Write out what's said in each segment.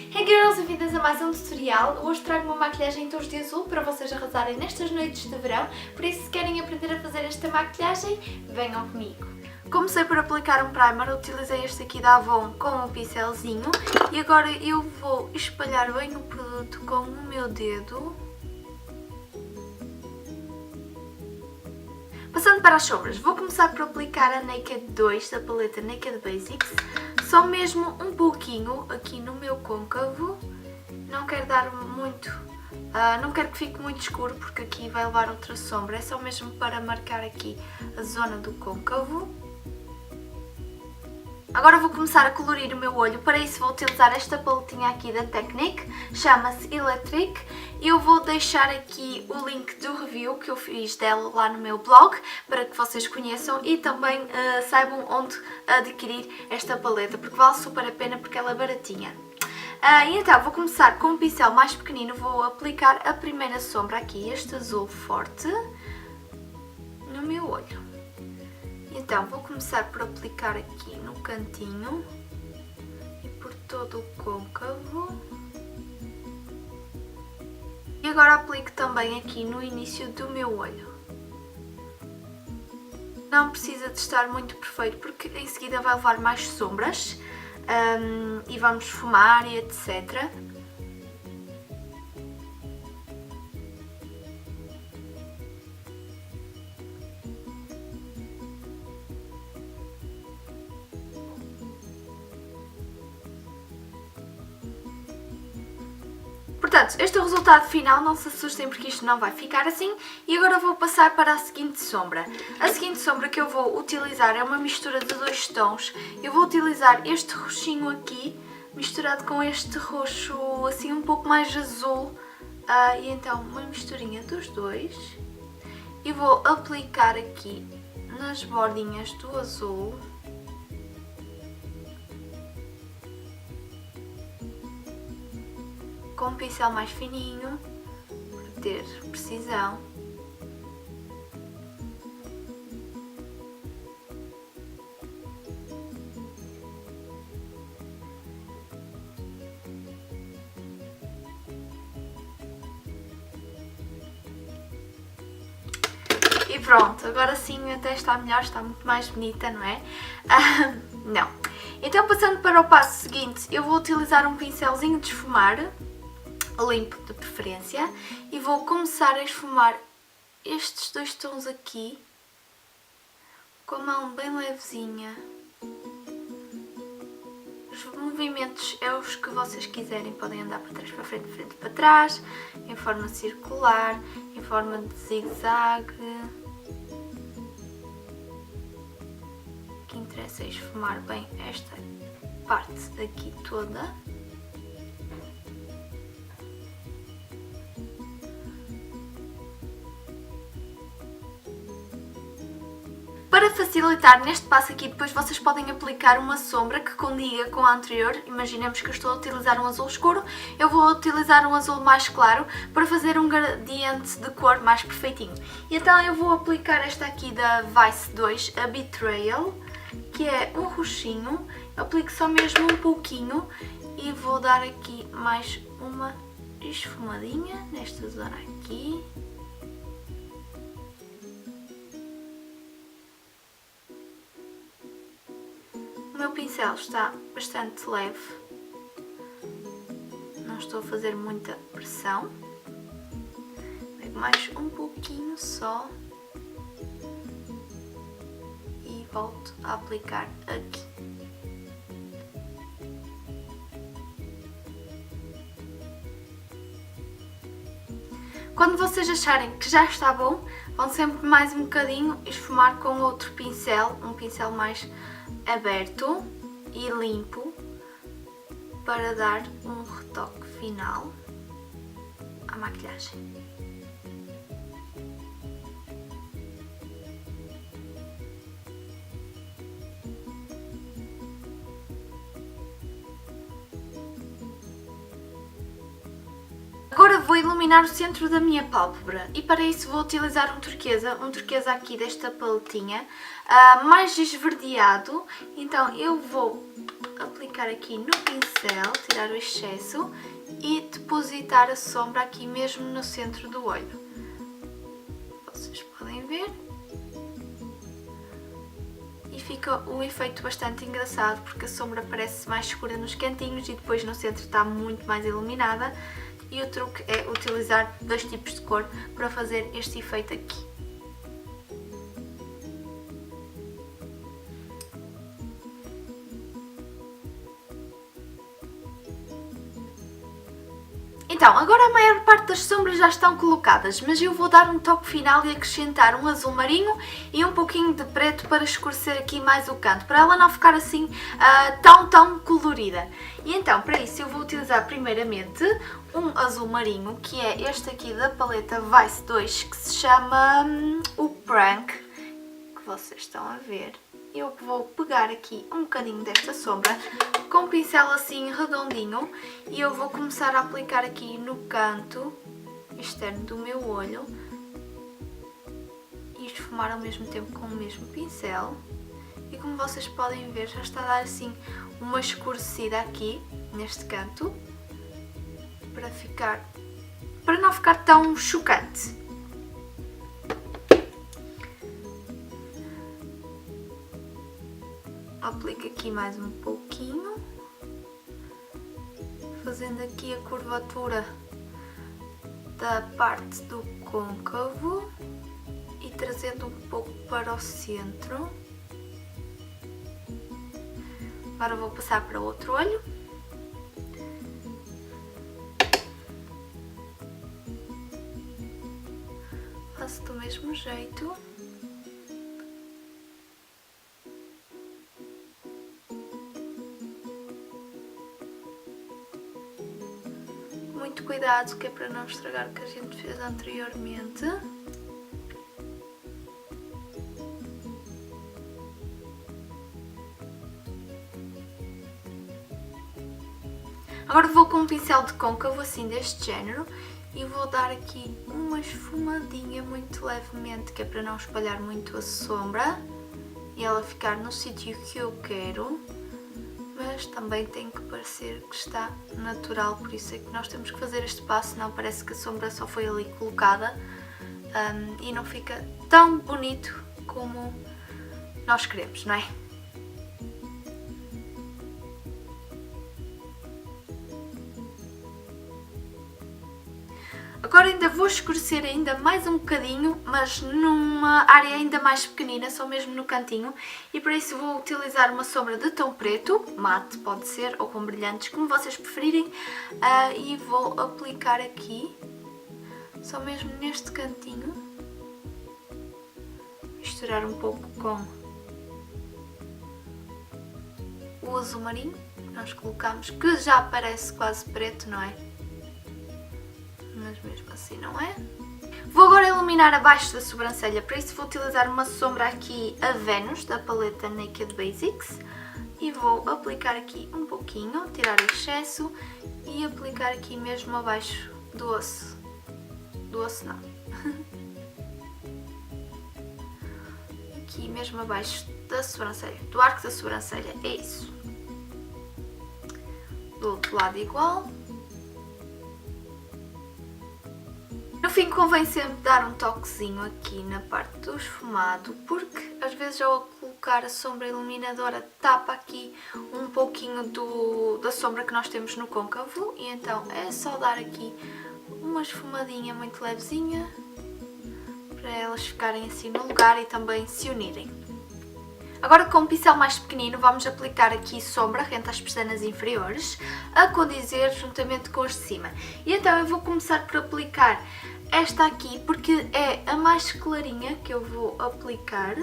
Hey girls, bem-vindas a mais um tutorial. Hoje trago uma maquilhagem em tons de azul para vocês arrasarem nestas noites de verão, por isso se querem aprender a fazer esta maquilhagem, venham comigo. Comecei por aplicar um primer, utilizei este aqui da Avon com um pincelzinho e agora eu vou espalhar bem o produto com o meu dedo. Passando para as sombras, vou começar por aplicar a Naked 2 da paleta Naked Basics, só mesmo um pouquinho aqui no meu côncavo, não quero dar muito, não quero que fique muito escuro porque aqui vai levar outra sombra, é só mesmo para marcar aqui a zona do côncavo. Agora vou começar a colorir o meu olho, para isso vou utilizar esta paletinha aqui da Technic, chama-se Electric. Eu vou deixar aqui o link do review que eu fiz dela lá no meu blog, para que vocês conheçam e também saibam onde adquirir esta paleta, porque vale super a pena porque ela é baratinha. Então vou começar com um pincel mais pequenino, vou aplicar a primeira sombra aqui, este azul forte, no meu olho. Então vou começar por aplicar aqui no cantinho e por todo o côncavo. E agora aplico também aqui no início do meu olho. Não precisa de estar muito perfeito porque em seguida vai levar mais sombras e vamos esfumar e etc. Portanto, este é o resultado final, não se assustem porque isto não vai ficar assim. E agora vou passar para a seguinte sombra. A seguinte sombra que eu vou utilizar é uma mistura de dois tons. Eu vou utilizar este roxinho aqui, misturado com este roxo assim um pouco mais azul. E então uma misturinha dos dois. E vou aplicar aqui nas bordinhas do azul. Com um pincel mais fininho, para ter precisão. E pronto, agora sim até está melhor, está muito mais bonita, não é? Não. Então passando para o passo seguinte, eu vou utilizar um pincelzinho de esfumar, limpo de preferência, e vou começar a esfumar estes dois tons aqui com a mão bem levezinha. Os movimentos é os que vocês quiserem, podem andar para trás, para frente para trás, em forma circular, em forma de zigue-zague. O que interessa é esfumar bem esta parte aqui toda. Para facilitar neste passo aqui, depois vocês podem aplicar uma sombra que condiga com a anterior. Imaginemos que eu estou a utilizar um azul escuro, eu vou utilizar um azul mais claro para fazer um gradiente de cor mais perfeitinho. E então eu vou aplicar esta aqui da Vice 2, a Betrayal, que é um roxinho. Eu aplico só mesmo um pouquinho e vou dar aqui mais uma esfumadinha nesta zona aqui. O meu pincel está bastante leve, não estou a fazer muita pressão, pego mais um pouquinho só e volto a aplicar aqui. Quando vocês acharem que já está bom, vão sempre mais um bocadinho esfumar com outro pincel, um pincel mais aberto e limpo, para dar um retoque final à maquilhagem. Agora vou iluminar o centro da minha pálpebra e para isso vou utilizar um turquesa aqui desta paletinha, mais esverdeado. Então eu vou aplicar aqui no pincel, tirar o excesso e depositar a sombra aqui mesmo no centro do olho. Vocês podem ver. E fica um efeito bastante engraçado porque a sombra parece mais escura nos cantinhos e depois no centro está muito mais iluminada. E o truque é utilizar dois tipos de cor para fazer este efeito aqui. Então, agora a maior parte das sombras já estão colocadas, mas eu vou dar um toque final e acrescentar um azul marinho e um pouquinho de preto para escurecer aqui mais o canto, para ela não ficar assim tão colorida. E então, para isso eu vou utilizar primeiramente um azul marinho, que é este aqui da paleta Vice 2, que se chama o Prank, que vocês estão a ver. Eu vou pegar aqui um bocadinho desta sombra com um pincel assim redondinho e eu vou começar a aplicar aqui no canto externo do meu olho e esfumar ao mesmo tempo com o mesmo pincel. E como vocês podem ver, já está a dar assim uma escurecida aqui neste canto para não ficar tão chocante. Aplico aqui mais um pouquinho, fazendo aqui a curvatura da parte do côncavo e trazendo um pouco para o centro. Agora vou passar para o outro olho. Faço do mesmo jeito. Muito cuidado, que é para não estragar o que a gente fez anteriormente. Agora vou com um pincel de côncavo assim deste género e vou dar aqui uma esfumadinha muito levemente, que é para não espalhar muito a sombra e ela ficar no sítio que eu quero. Mas também tem que parecer que está natural, por isso é que nós temos que fazer este passo, senão parece que a sombra só foi ali colocada e não fica tão bonito como nós queremos, não é? Agora ainda vou escurecer ainda mais um bocadinho, mas numa área ainda mais pequenina, só mesmo no cantinho. E para isso vou utilizar uma sombra de tom preto, mate pode ser, ou com brilhantes, como vocês preferirem. E vou aplicar aqui, só mesmo neste cantinho. Misturar um pouco com o azul marinho que nós colocamos, que já parece quase preto, não é? Mas mesmo assim não é. Vou agora iluminar abaixo da sobrancelha, para isso vou utilizar uma sombra aqui, a Venus, da paleta Naked Basics. E vou aplicar aqui um pouquinho, tirar o excesso e aplicar aqui mesmo abaixo do osso. Do osso não. Aqui mesmo abaixo da sobrancelha, do arco da sobrancelha, é isso. Do outro lado igual. No fim convém sempre dar um toquezinho aqui na parte do esfumado, porque às vezes ao colocar a sombra iluminadora tapa aqui um pouquinho da sombra que nós temos no côncavo, e então é só dar aqui uma esfumadinha muito levezinha para elas ficarem assim no lugar e também se unirem. Agora com um pincel mais pequenino vamos aplicar aqui sombra rente às pestanas inferiores, a condizer juntamente com as de cima. E então eu vou começar por aplicar esta aqui, porque é a mais clarinha que eu vou aplicar.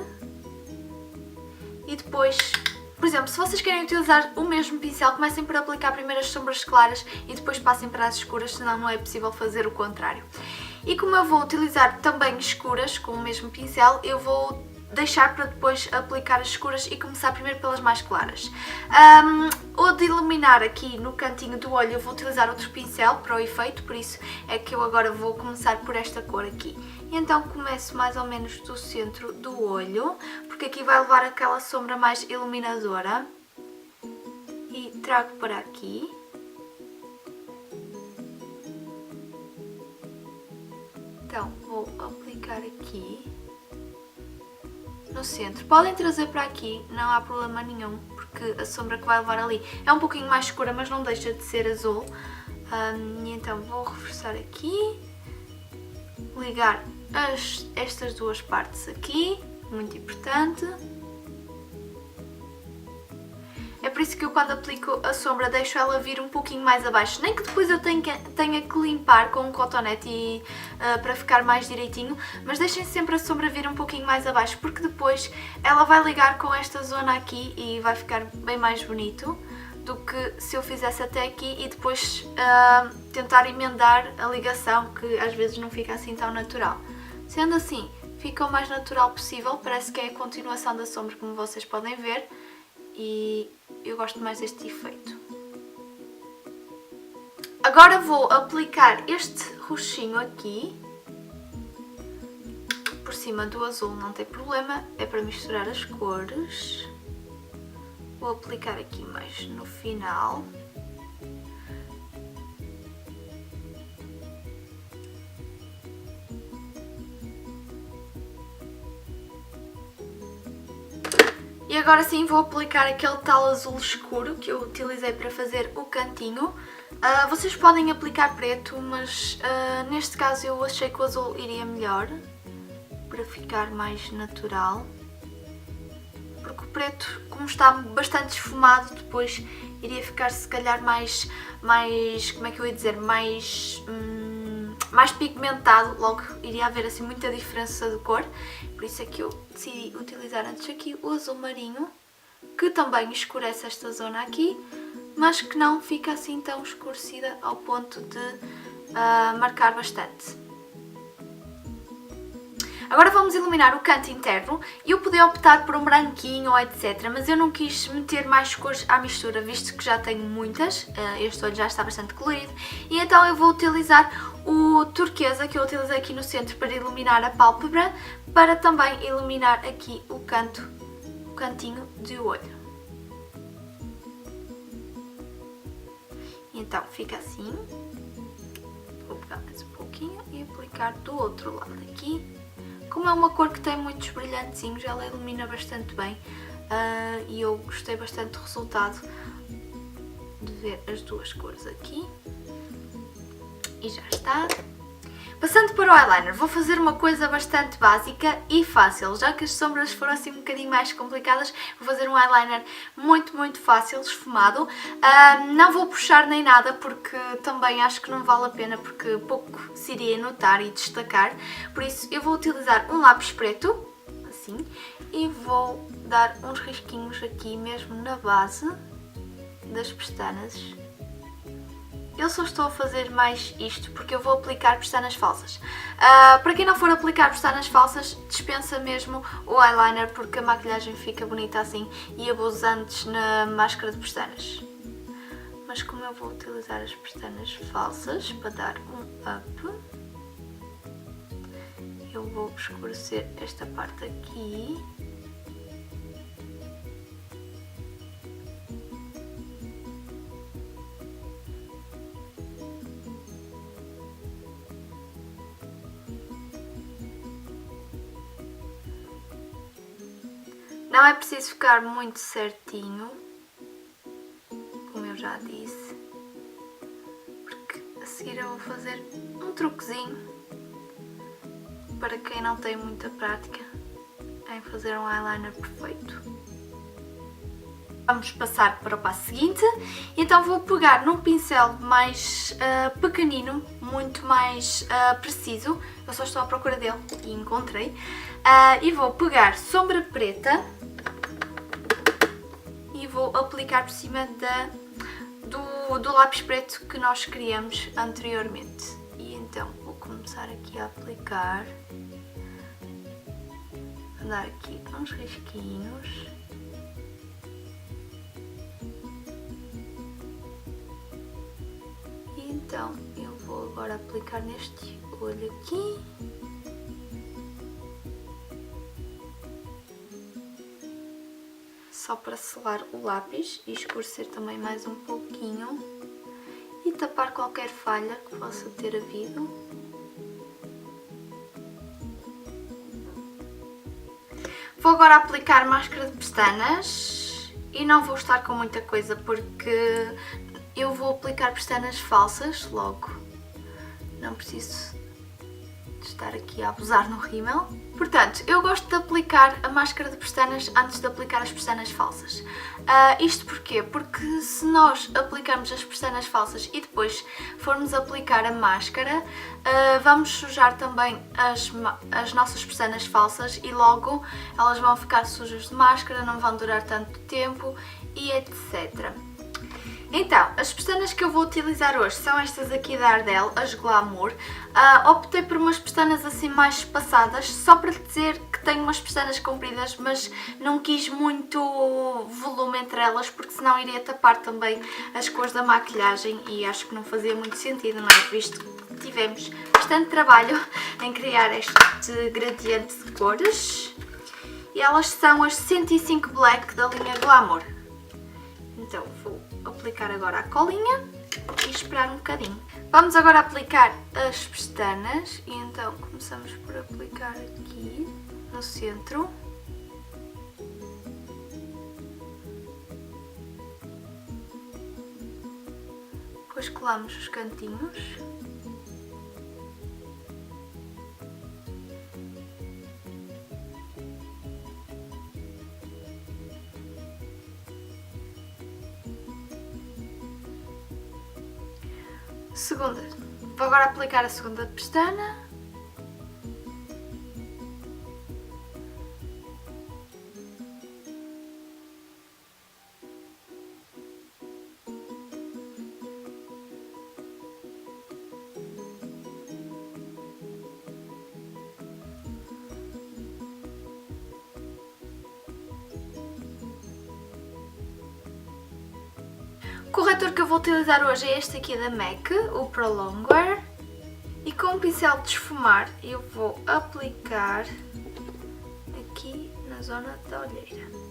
E depois, por exemplo, se vocês querem utilizar o mesmo pincel, comecem por aplicar primeiro as sombras claras e depois passem para as escuras, senão não é possível fazer o contrário. E como eu vou utilizar também escuras com o mesmo pincel, eu vou deixar para depois aplicar as escuras e começar primeiro pelas mais claras. O de iluminar aqui no cantinho do olho eu vou utilizar outro pincel para o efeito, por isso é que eu agora vou começar por esta cor aqui. E então começo mais ou menos do centro do olho, porque aqui vai levar aquela sombra mais iluminadora. E trago para aqui. Então vou aplicar aqui no centro. Podem trazer para aqui, não há problema nenhum, porque a sombra que vai levar ali é um pouquinho mais escura, mas não deixa de ser azul. E então vou reforçar aqui, ligar estas duas partes aqui, muito importante. É por isso que eu, quando aplico a sombra, deixo ela vir um pouquinho mais abaixo. Nem que depois eu tenha que limpar com um cotonete para ficar mais direitinho, mas deixem sempre a sombra vir um pouquinho mais abaixo, porque depois ela vai ligar com esta zona aqui e vai ficar bem mais bonito do que se eu fizesse até aqui e depois tentar emendar a ligação, que às vezes não fica assim tão natural. Sendo assim, fica o mais natural possível, parece que é a continuação da sombra, como vocês podem ver, e eu gosto mais deste efeito. Agora vou aplicar este roxinho aqui, por cima do azul, não tem problema, é para misturar as cores. Vou aplicar aqui mais no final. E agora sim vou aplicar aquele tal azul escuro que eu utilizei para fazer o cantinho. Vocês podem aplicar preto, mas neste caso eu achei que o azul iria melhor, para ficar mais natural. Porque o preto, como está bastante esfumado, depois iria ficar se calhar mais como é que eu ia dizer, mais pigmentado, logo iria haver assim muita diferença de cor. Por isso é que eu decidi utilizar antes aqui o azul marinho, que também escurece esta zona aqui, mas que não fica assim tão escurecida ao ponto de marcar bastante. Agora vamos iluminar o canto interno. Eu podia optar por um branquinho ou etc, mas eu não quis meter mais cores à mistura, visto que já tenho muitas. Este olho já está bastante colorido. E então eu vou utilizar o turquesa, que eu utilizei aqui no centro para iluminar a pálpebra, para também iluminar aqui o cantinho do olho. Então fica assim. Vou pegar mais um pouquinho e aplicar do outro lado aqui. Como é uma cor que tem muitos brilhantezinhos, ela ilumina bastante bem e eu gostei bastante do resultado de ver as duas cores aqui. E já está. Passando para o eyeliner, vou fazer uma coisa bastante básica e fácil. Já que as sombras foram assim um bocadinho mais complicadas, vou fazer um eyeliner muito fácil, esfumado. Não vou puxar nem nada, porque também acho que não vale a pena, porque pouco se iria notar e destacar. Por isso eu vou utilizar um lápis preto, assim, e vou dar uns risquinhos aqui mesmo na base das pestanas. Eu só estou a fazer mais isto porque eu vou aplicar pestanas falsas. Para quem não for aplicar pestanas falsas, dispensa mesmo o eyeliner, porque a maquilhagem fica bonita assim e abusantes na máscara de pestanas. Mas como eu vou utilizar as pestanas falsas para dar um up, eu vou escurecer esta parte aqui. Não é preciso ficar muito certinho, como eu já disse, porque a seguir eu vou fazer um truquezinho para quem não tem muita prática em fazer um eyeliner perfeito. Vamos passar para o passo seguinte, então vou pegar num pincel mais pequenino, muito mais preciso, eu só estou à procura dele e encontrei, e vou pegar sombra preta e vou aplicar por cima do lápis preto que nós criamos anteriormente. E então vou começar aqui a aplicar dar aqui uns risquinhos. E então eu vou agora aplicar neste olho aqui. Só para selar o lápis e escurecer também mais um pouquinho e tapar qualquer falha que possa ter havido. Vou agora aplicar máscara de pestanas e não vou estar com muita coisa porque eu vou aplicar pestanas falsas logo. Não preciso de estar aqui a abusar no rímel. Portanto, eu gosto de aplicar a máscara de pestanas antes de aplicar as pestanas falsas. Isto porquê? Porque se nós aplicarmos as pestanas falsas e depois formos aplicar a máscara, vamos sujar também as nossas pestanas falsas e logo elas vão ficar sujas de máscara, não vão durar tanto tempo e etc. Então, as pestanas que eu vou utilizar hoje são estas aqui da Ardell, as Glamour. Optei por umas pestanas assim mais espaçadas, só para dizer que tenho umas pestanas compridas, mas não quis muito volume entre elas, porque senão iria tapar também as cores da maquilhagem e acho que não fazia muito sentido, não é? Visto que tivemos bastante trabalho em criar este gradiente de cores. E elas são as 105 Black da linha Glamour. Então, vou aplicar agora a colinha e esperar um bocadinho. Vamos agora aplicar as pestanas e então começamos por aplicar aqui no centro. Depois colamos os cantinhos. Segunda. Vou agora aplicar a segunda pestana. O corretor que eu vou utilizar hoje é este aqui da MAC, o Prolonger. E com um pincel de esfumar eu vou aplicar aqui na zona da olheira.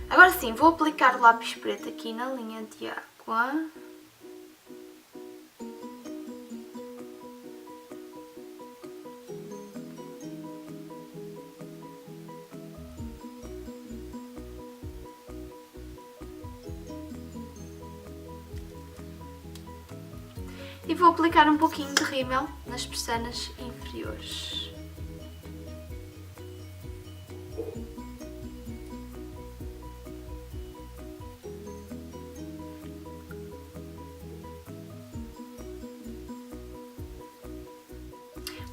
Agora sim, vou aplicar o lápis preto aqui na linha de água. E vou aplicar um pouquinho de rímel nas pestanas inferiores.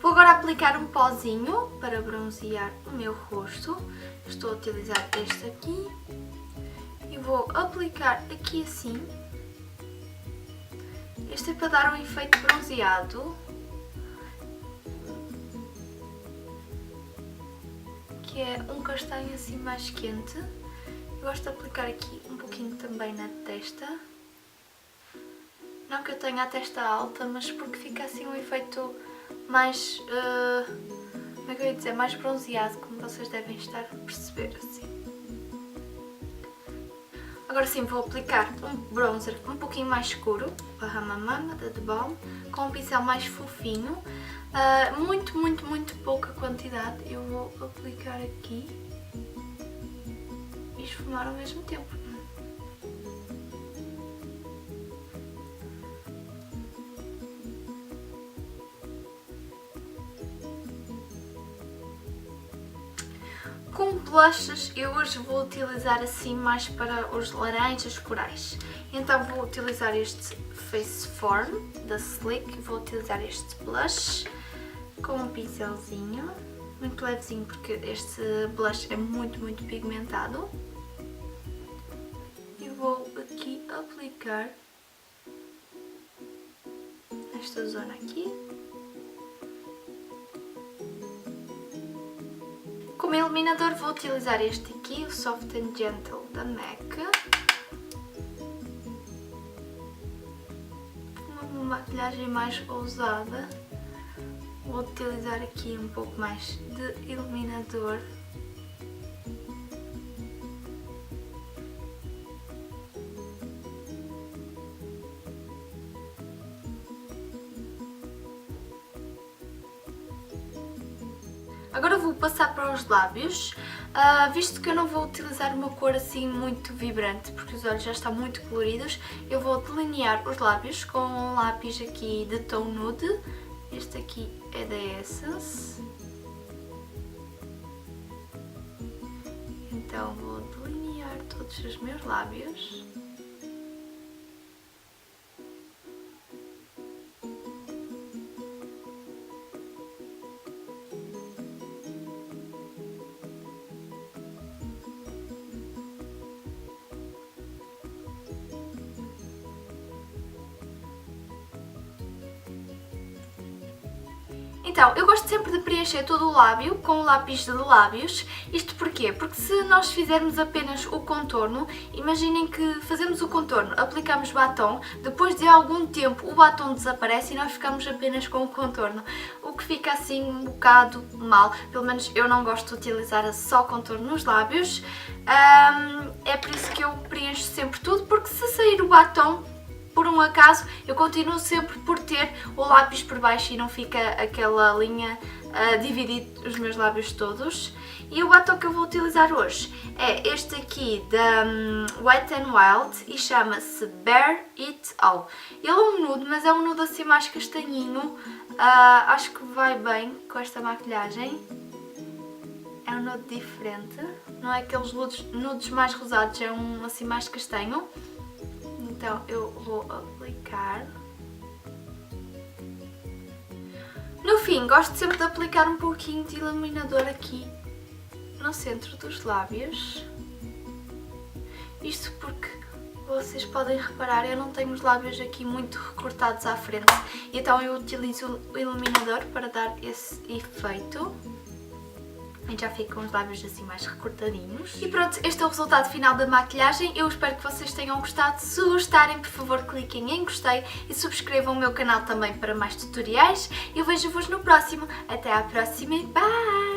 Vou agora aplicar um pozinho para bronzear o meu rosto. Estou a utilizar este aqui. E vou aplicar aqui assim. Este é para dar um efeito bronzeado. Que é um castanho assim mais quente. Eu gosto de aplicar aqui um pouquinho também na testa. Não que eu tenha a testa alta, mas porque fica assim um efeito mais, como é que eu ia dizer, mais bronzeado, como vocês devem estar a perceber assim. Agora sim vou aplicar um bronzer um pouquinho mais escuro, o Hamamama da The Balm, com um pincel mais fofinho, muito pouca quantidade, eu vou aplicar aqui e esfumar ao mesmo tempo. Com blushes eu hoje vou utilizar assim mais para os laranjas corais. Então vou utilizar este Face Form da Sleek, vou utilizar este blush com um pincelzinho, muito levezinho porque este blush é muito pigmentado. E vou aqui aplicar esta zona aqui. Como iluminador vou utilizar este aqui, o Soft and Gentle da MAC. Uma maquilhagem mais ousada. Vou utilizar aqui um pouco mais de iluminador. Agora vou passar para os lábios, visto que eu não vou utilizar uma cor assim muito vibrante, porque os olhos já estão muito coloridos, eu vou delinear os lábios com um lápis aqui de tom nude. Este aqui é da Essence. Então vou delinear todos os meus lábios. Então, eu gosto sempre de preencher todo o lábio com o lápis de lábios. Isto porquê? Porque se nós fizermos apenas o contorno, imaginem que fazemos o contorno, aplicamos batom, depois de algum tempo o batom desaparece e nós ficamos apenas com o contorno, o que fica assim um bocado mal. Pelo menos eu não gosto de utilizar só contorno nos lábios, é por isso que eu preencho sempre tudo, porque se sair o batom, por um acaso, eu continuo sempre por ter o lápis por baixo e não fica aquela linha a dividir os meus lábios todos. E o batom que eu vou utilizar hoje é este aqui da Wet n Wild e chama-se Bare It All. Ele é um nude, mas é um nude assim mais castanhinho, acho que vai bem com esta maquilhagem. É um nude diferente, não é aqueles nudes mais rosados, é um assim mais castanho. Então eu vou aplicar. No fim, gosto sempre de aplicar um pouquinho de iluminador aqui no centro dos lábios. Isto porque vocês podem reparar, eu não tenho os lábios aqui muito recortados à frente. Então eu utilizo o iluminador para dar esse efeito. E já ficam os lábios assim mais recortadinhos. E pronto, este é o resultado final da maquilhagem. Eu espero que vocês tenham gostado. Se gostarem, por favor, cliquem em gostei e subscrevam o meu canal também para mais tutoriais. Eu vejo-vos no próximo. Até à próxima e bye!